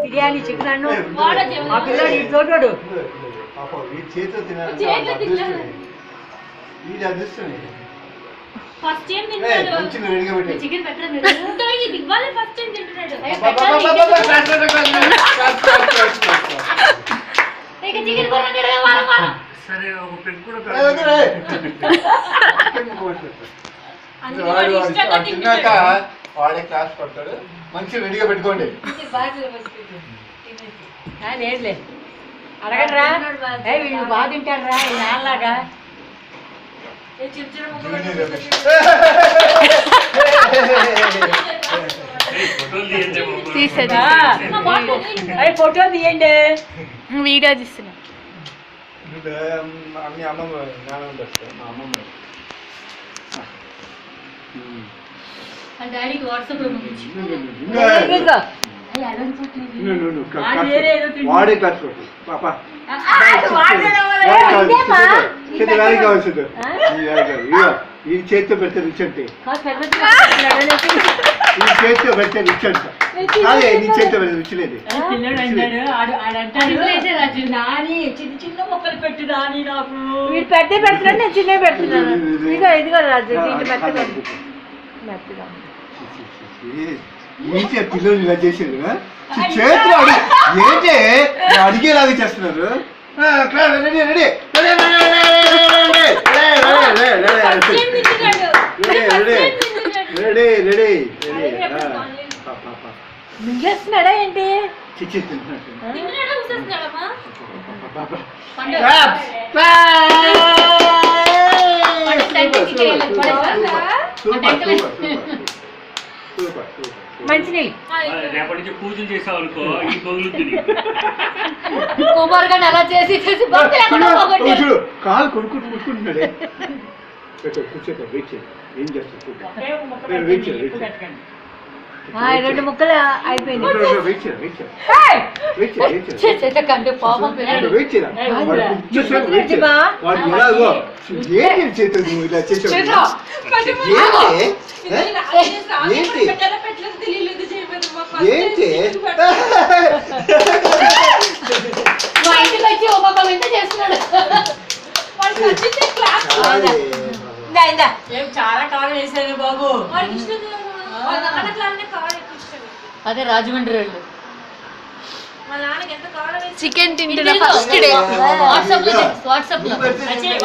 biryani chicken అన్ను ఆ పిల్లడు ఇటు తోటాడు ఫస్ట్ టైం తింటాడు చికెన్ పెట్టలేదు ఇది ఇవ్వాలి ఫస్ట్ టైం తింటాడు ఇక చికెన్ కూర వండాడు వారం వారం సరే ఒక పెగ్ కూడా తిన్నాక వాడే క్లాస్ పడతాడు మంచిగా రెడీగా పెట్టుకోండి లేదులే అడగడరా వీళ్ళు బాగా తింటారా ఈ నాన్నలాగా ఫోటో తీయండి వీడియో తీస్తున్నా అన్ని అమ్మమ్మ నాన్నమ్మ తెస్తాను మా అమ్మమ్మ డాడీకి వాట్సాప్ లో పంపించు వాడే క్లాస్ పట్టు పాపా కావాల్సింది ఈ చేతితో పెడితే రిచ్ అంటే ఈ చేతితో పెడితే రిచ్ అంట అదే నీ చేతితో పెడితే రిచ్ లేదు నాని చిన్న చిన్న మొక్కలు పెట్టు నాని నాకు వీడు పెద్ద పెడుతున్నాడు నేను చిన్న పెడుతున్నాను ఇదిగో ఇదిగో రాజు మెత్తగా ఏంటి పిల్లలు ఇలా చేసారు చేతులు ఏంటి అడిగేలాగా చేస్తున్నారు రెడీ రెడీ రెడీ రెడీ మింగేస్తున్నాడా ఏంటి చిచ్చి మంచినీళ్ళు రేపటి నుంచి పూజలు చేసావు అనుకో ఈ బొగులు తిని కుమార్ గారిని అలా చేసి చేసి కాలు కొనుక్కుంటున్నాడే కూర్చోట వెయిట్ చేయండి ఏం చేస్తారు వెయిట్ చేయండి రెండు ముక్కలు అయిపోయింది వెయిట్ చేయండి వెయిట్ చేసేట కంటే పాపం వెయిట్ చేయాలి ఏంటి చేతులు నువ్వు ఇలా చేసావు ఏంటి ఏంటి మా ఇంటికి వచ్చి ఒక్కొక్క వింత చేస్తున్నాడు చాలా కాలం వేసాను బాబు అదే రాజమండ్రి వాళ్ళు చికెన్ తింటున్నా ఫస్ట్ డే వాట్సాప్ లో